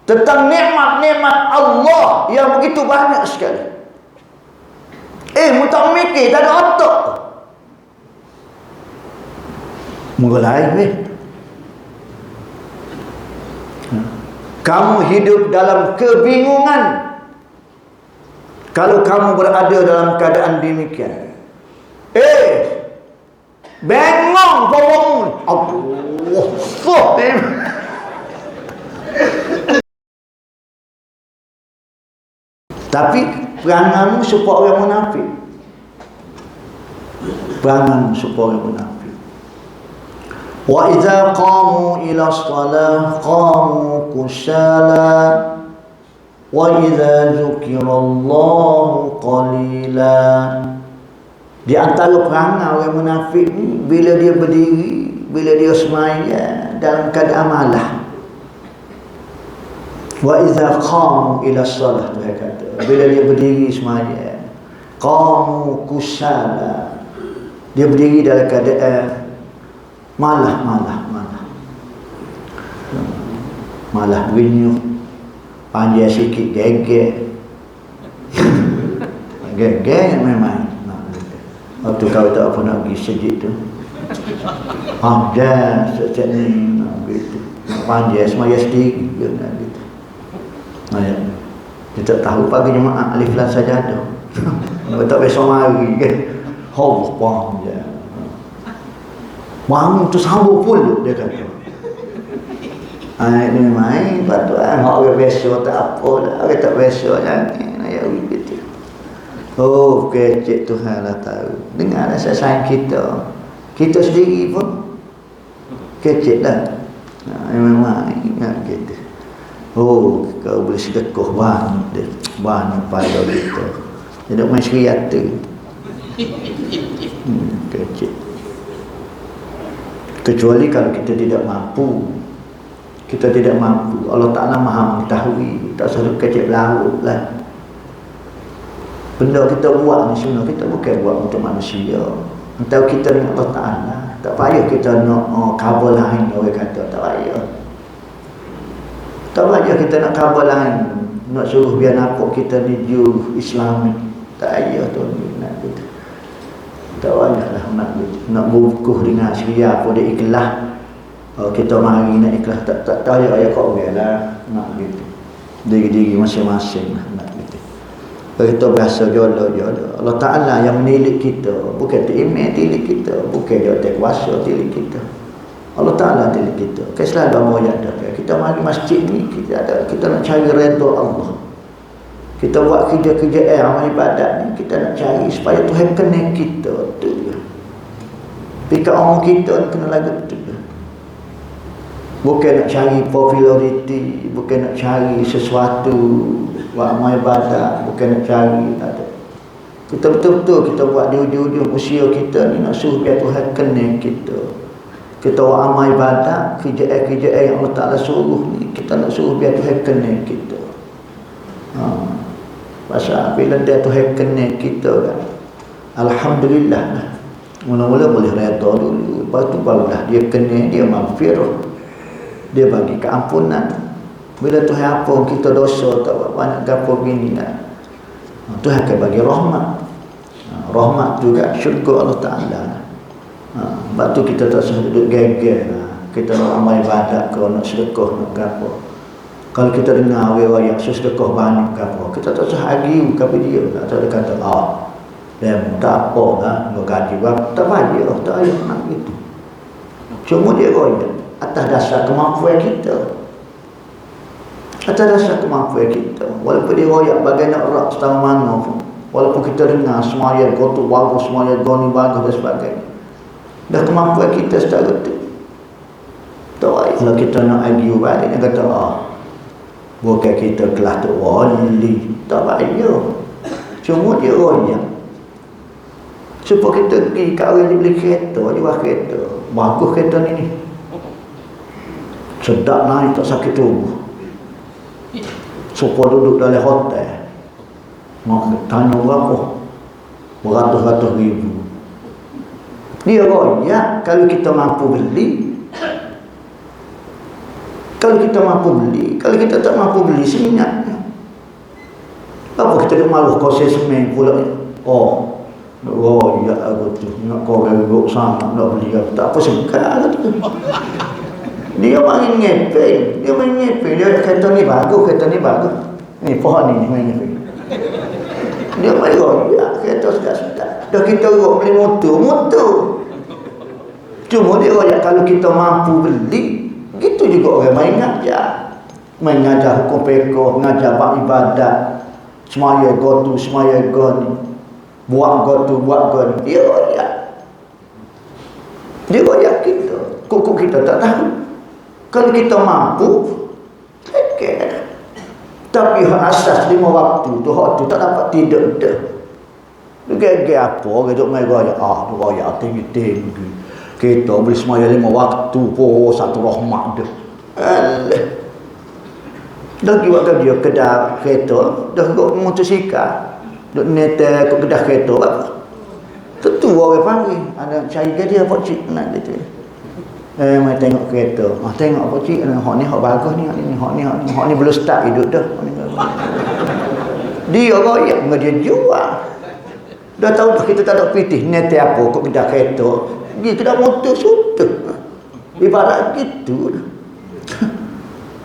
tentang nikmat-nikmat Allah yang begitu banyak sekali. Mu tak mikir, tak ada otak. Mulai kamu hidup dalam kebingungan kalau kamu berada dalam keadaan demikian. Bengong bangun. Allah. Tapi peranganmu supaya orang munafik. Peranganmu supaya orang munafik. Wa idza qamu ila shalah qamu kusala wa idza dzukirallahu qalila. Di antara perangai orang munafik ni, bila dia berdiri, bila dia semaya dalam keadaan malah. Wa idza qamu ila shalah, dia kata, bila dia berdiri semaya, qamu kusala, dia berdiri dalam keadaan malah benyuh, panjang sikit, gegek. Gegek memang. Waktu kau tak apa nak pergi sejid tu, dah sejak ni nak begitu, panjang semaya sendiri nak gitu. Dia tak tahu pagi jemaah alif lam sajadah. Tak besok mari kan. Panjang. Bangun tu sambung pun dia kata. Ini main batuan orang besok tak apa dah. Orang tak besok jangan ayat begitu. Oh, kecik Tuhan lah tahu. Dengar rasa sayang kita. Kita sendiri pun kecik dah. Memang ingat gitu. Oh, kau boleh sedekah banyak pada kita. Tidak main seriat tu. Kecik. Kecuali kalau kita tidak mampu. Kita tidak mampu. Allah Ta'ala maha mengetahui. Tak suruh kecil laut lah. Benda kita buat ni sebenarnya kita bukan buat untuk manusia. Entah kita dengan Allah Ta'ala. Tak payah kita nak cover lain. Orang kata tak payah. Tak payah kita nak cover lain. Nak suruh biar nampak kita ni Jew Islami. Tak payah tu nak gitu. Tak payah lah nak bukuh dengan syariah pun dia ikhlas. Kita mari nak ikhlas. Tak payah ayah kau biarlah. Nak gitu. Diri-diri masing-masing lah. Nak gitu. Kita berasa jodoh. Allah Ta'ala yang menilik kita. Bukan email tilik kita. Bukan dia kuasa tilik kita. Allah Ta'ala tilik kita. Selalu mau ada. Kita mari masjid ni. Kita nak cari redha Allah. Kita buat kerja-kerja amal ibadat ni. Kita nak cari supaya Tuhan kenal kita. Tu je. Pika orang kita ni kena lagu tu. Bukan nak cari populariti. Bukan nak cari sesuatu buat amal ibadat, bukan nak cari, tak ada. Kita betul-betul kita buat di ujung-ujung usia kita ni nak suruh biar Tuhan kenal kita. Kita buat amal ibadat, kerja yang Allah Ta'ala suruh ni, kita nak suruh biar Tuhan kenal kita. Pasal bila dia Tuhan kenal kita kan, alhamdulillah lah. Mula-mula boleh redha dulu, lepas tu barulah dia kenal, dia maghfirah, dia bagi keampunan. Bila Tuhan ampun kita dosa tak buat banyak gapo gini lah. Tuhan akan bagi rahmat. Rahmat juga syurga Allah Ta'ala. Sebab tu kita tak usah duduk geger. Kita nak amal ibadat ke, nak sedekah, nak gapo. Kalau kita dengar orang yang sedekah banyak gapo, kita tak usah argue kepada dia. Tak ada kata, dia tak apa lah, nak gaji berapa. Tak payah, tak payah nak gitu. Cuma dia royak atas dasar kemampuan kita. Atas dasar kemampuan kita. Walaupun dia royak bagai nak rak setengah mana pun. Walaupun kita dengar semaya gotuk bagus, semaya goni bagus dan sebagainya. Dah kemampuan kita secara tu. Tak payah. Kalau kita nak argue balik, dia kata, bukan kita kelas tu wali. Tak payah. Cuma dia royak. Supaya kita pergi kat orang dia beli kereta, dia buat kereta. Bagus kereta ni. Sedap naik, tak sakit tubuh. Supaya duduk dalam hotel. Tanya berapa? Beratus-ratus ribu. Dia royak kalau kita mampu beli. Kalau kita mampu beli, kalau kita tak mampu beli, seminyak. Apa kita nak malu kau semen pula ni? Ya aku tu nak kau gagok sangat nak beli aku. Tak apa segar tu. Dia main ngepeng. Dia kata ni bagus. Ni pohon ni main ngepeng. Dia main royak, kereta sedap-sedap. Dah kita royak beli motor. Cuma dia royak kalau kita mampu beli, gitu juga orang main ngajar. Main ngajar hukum fiqh, ngajar bab ibadat. Semaya go ni. Buat go ni. Dia royak kita. Kok kita tak tahu. Kalau kita mampu, lekeh. Tapi asas 5 waktu tu, hak tu tak dapat tidur dah. Gege apa? Geduk mai royak. Royak tinggi. Kita boleh semaya 5 waktu pun satu rahmat dah. Alah. Dah buat kerja kedai kereta, dah buat motosikal. Duk nete ke kedai kereta apa? Tentu orang panggil. Ada cari dia apa cik nak dia tu. Mai tengok kereta. Tengok apa cik, hak ni hak bagus ni, hak ni belum start hidup dah. Dia royak dengan dia jual. Dah tahu dah kita tak ada pitih nete apa kok kedai kereta. Dia kedai motor sudah. Ibarat gitu.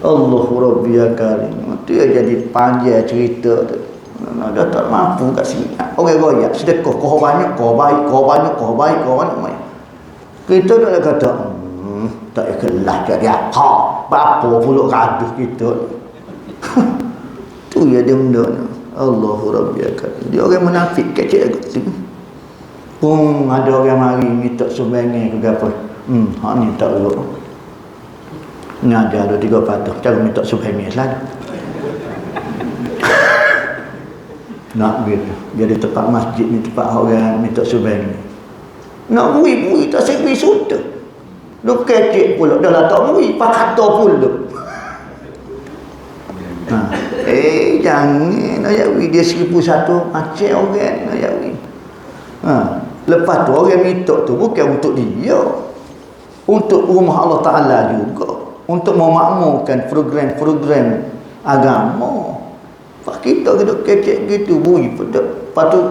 Allahu Rabbi ya Karim. Dia jadi panjang cerita tu. Dah tak mampu kat sini. Orang royak sedekah kau banyak, kau baik. Kita dah kata tak ikhlas jadi apa? Apa pula gaduh kita. Tu ya dia benda ni. Allahu Rabbi ya Karim. Dia orang munafik kecil gitu. Pun ada orang mari minta sumbangan ke apa. Hak ni tak elok. Ni ada 3 patah cara minta sumbangan selalu. Nak gitu. Jadi tempat masjid ni tempat orang minta sumbangan. Nak bui tak sepi sudah. Lu kecik pula dah lah tak bui pak kata pula. Jangan nak bui dia 1001 macam orang nak bui. Lepas tu orang minta tu bukan untuk dia, untuk rumah Allah Ta'ala juga, untuk memakmurkan program-program agama. Pak kita duduk kecek gitu bui pedak. Lepas tu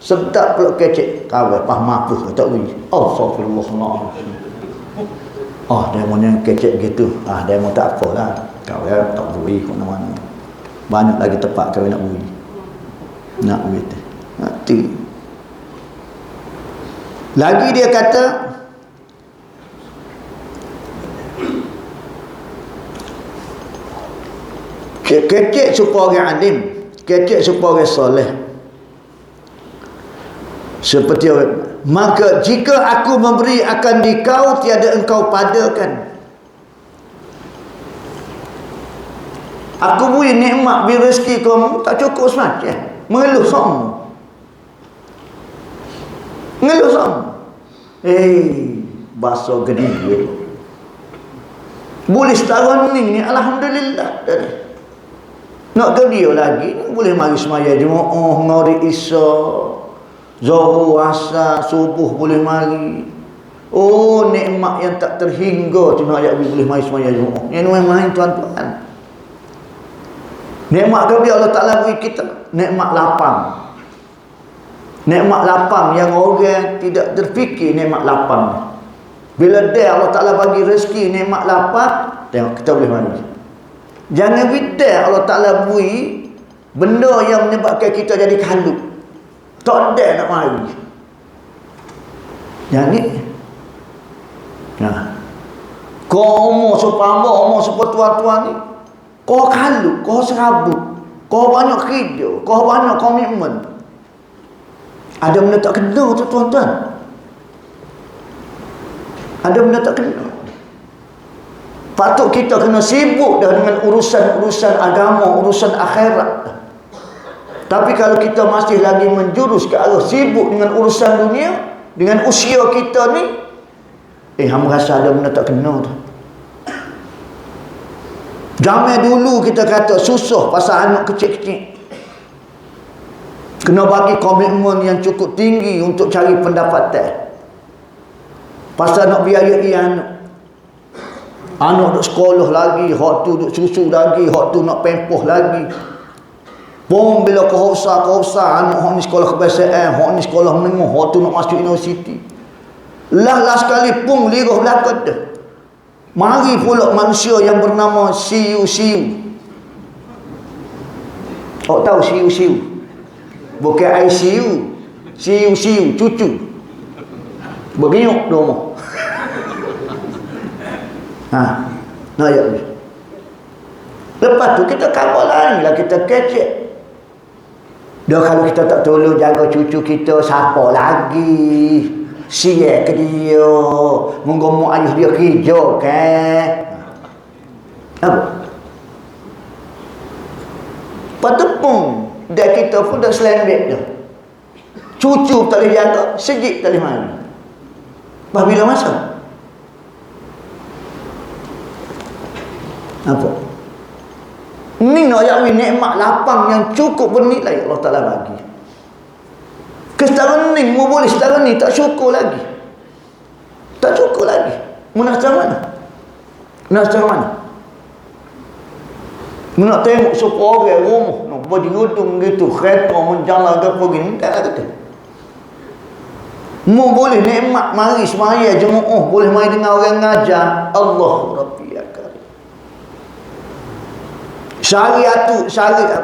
sedap pula kecek kawai pah mampu tak bui. Astagfirullahaladzim. Dia mau yang kecek gitu. Dia mau tak apalah. Kawai tak bui ke mana-mana. Banyak lagi tempat kawai nak bui. Nak bui tu. Nanti lagi dia kata kecek supaya orang alim, kecek supaya orang soleh. Seperti orang, maka jika aku memberi akan dikau tiada engkau padakan. Aku beri nikmat beri rezeki kamu tak cukup semacam mengeluh sama. Ngeluh sama. Bahasa gede. Boleh setahun ni alhamdulillah. Nak ke dia lagi boleh mari semaya Jumaat, ngari Isya, Zuhur, Asar, subuh boleh mari. Nikmat yang tak terhingga tu nak ayat boleh mari semaya Jumaat. Yang main tuan-tuan. Nikmat ke dia Allah Ta'ala beri kita nikmat lapang. Nikmat lapang yang orang tidak terfikir nikmat lapang. Bila dia Allah Ta'ala bagi rezeki nikmat lapang, tengok kita boleh mari. Jangan bidah Allah Ta'ala beri benda yang menyebabkan kita jadi kalut. Tak ada nak mari. Jadi kau umur sepamba, umur sepertuan-tuan ni, kau kalut, kau serabut, kau banyak kerja, kau banyak komitmen. Ada benda tak kena tu tuan-tuan. Ada benda tak kena. Patut kita kena sibuk dah dengan urusan-urusan agama, urusan akhirat. Tapi kalau kita masih lagi menjurus ke arah sibuk dengan urusan dunia, dengan usia kita ni, hamba rasa ada benda tak kena tu. Zaman dulu kita kata susah pasal anak kecil-kecil. Kena bagi komitmen yang cukup tinggi untuk cari pendapatan. Pasal nak biayai anak. Anak duk sekolah lagi, hak tu duk susu lagi, hak tu nak pempoh lagi. Pun bila kehausa anak hak ni sekolah kebiasaan, hak ni sekolah menengah, hak tu nak masuk universiti. Lah sekali pun liruh belakang dah. Mari pula manusia yang bernama siu-siu. Awak tahu siu-siu? Bukan ICU. Siu-siu, cucu. Bergiuk dia rumah. Nak ya. Lepas tu kita kabar lain lah, kita kecek. Dah kalau kita tak tolong jaga cucu kita, siapa lagi? Siap ke dia? Menggomok ayah dia kerja kan? Apa? Patupung dah kita pun dah selembek dah. Cucu tak boleh jaga, sejik tak boleh main. Lepas bila masa? Apa? Ni nak yakni nikmat lapang yang cukup bernilai Allah Ta'ala bagi. Kesetara ni, mu boleh setara ni, tak syukur lagi. Tak cukup lagi. Mu nak macam mana? Nak macam mana? Mu nak tengok supaya orang rumah, nak baju udung gitu, kereta menjalan ke apa gini, tak ada kata. Mu boleh nikmat mari semaya jemaah, boleh mari dengan orang ngajar. Allah Rabbi ya Karim.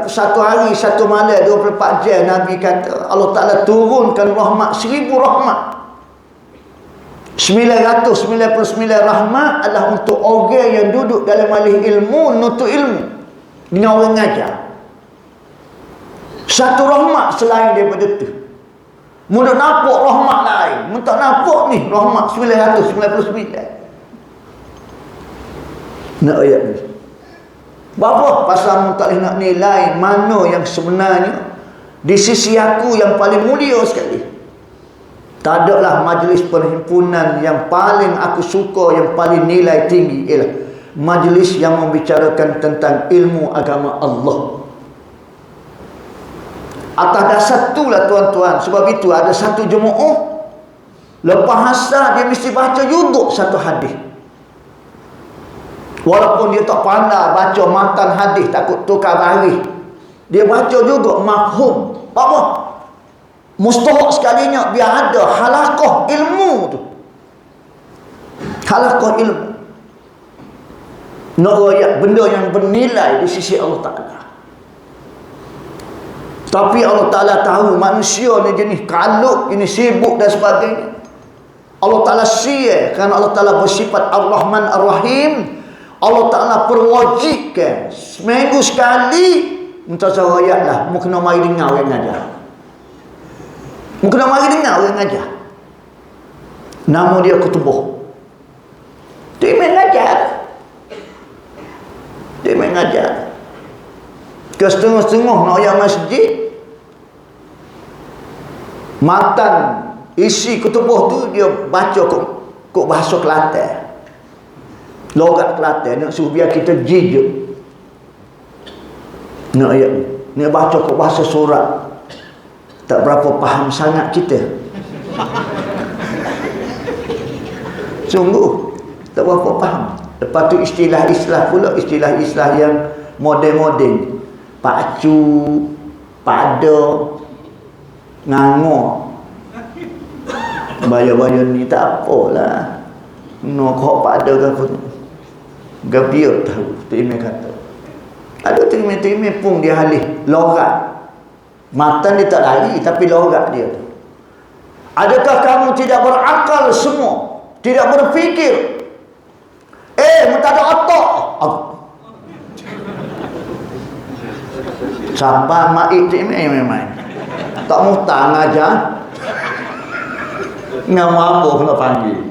Satu hari, satu malam, 24 jam Nabi kata, Allah Ta'ala turunkan rahmat 1000 rahmat. 999 rahmat adalah untuk orang yang duduk dalam majlis ilmu, nuntut ilmu dengan orang ngajar. Satu rahmat selain daripada itu. Mudah nampak rahmat lain, mu tak nampak ni rahmat 999. Nak ayat ni. Bapa pasal mu tak boleh nak nilai mana yang sebenarnya di sisi aku yang paling mulia sekali. Tak adalah majlis perhimpunan yang paling aku suka, yang paling nilai tinggi ialah majlis yang membicarakan tentang ilmu agama Allah. Atas dasar itulah tuan-tuan, sebab itu ada satu jemaah lepas asar dia mesti baca juga satu hadis. Walaupun dia tak pandai baca matan hadis, takut tukar baris, dia baca juga mafhum. Apa? Mustahak sekalinya biar ada halaqah ilmu tu. Halaqah ilmu. Nak royak benda yang bernilai di sisi Allah Ta'ala. Tapi Allah Ta'ala tahu manusia ni jenis kalut, jenis sibuk dan sebagainya. Allah Ta'ala siap kerana Allah Ta'ala bersifat Ar-Rahman Ar-Rahim. Allah Ta'ala perwajibkan seminggu sekali muntazah royak lah, mu kena mari dengar orang ngajar. Mu kena mari dengar orang ngajar. Nama dia Kutubah. Dia main ngajar. Dia main ngajar. Ke setengah-setengah nak ayam masjid, matan isi Kutubah tu dia baca kok bahasa Kelantan, logat Kelantan, nak suruh biar kita jijik. Nak ayat ni baca kok bahasa surat, tak berapa faham sangat kita. Sungguh tak berapa faham. Lepas tu istilah-istilah pula, istilah-istilah yang moden-moden, pacu, pada, ngangor. Bayar-bayar ni tak apalah. No kok pada ke apa. Gabiak tahu, terima kata. Ada terima-terima pun dia halih logat. Matan dia tak lari, tapi logat dia tu. Adakah kamu tidak berakal semua? Tidak berfikir? Mu tak ada otak. Siapa maik tu memang tak mutang aja. Ngam apa kena panggil.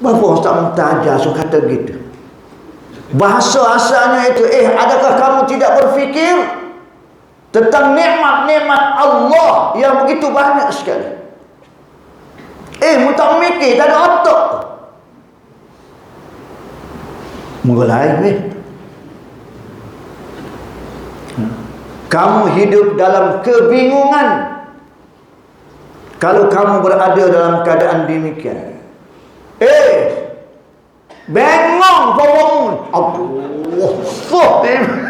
Bapa tak mutang aja, so kata gitu. Bahasa asalnya itu, adakah kamu tidak berfikir tentang nikmat-nikmat Allah yang begitu banyak sekali? Mu tak mikir, tak ada otak. Mulai kamu hidup dalam kebingungan kalau kamu berada dalam keadaan demikian. Bengong kau bangun. Allah.